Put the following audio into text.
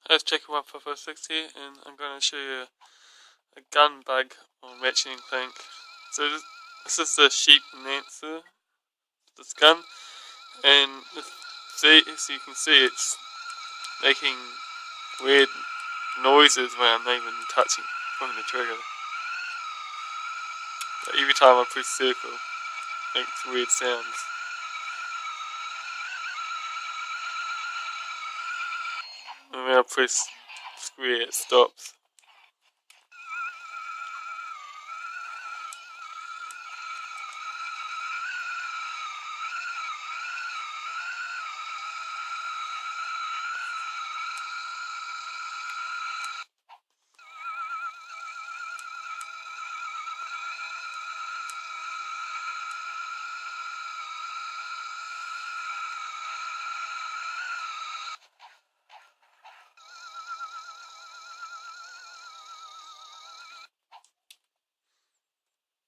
Let's check 14460 and I'm going to show you a gun bug on Ratchet and Clank. So this is the sheep enhancer, this gun, and as you can see it's making weird noises when I'm not even pulling the trigger. Like every time I press circle, it makes weird sounds. And when I press square, it stops.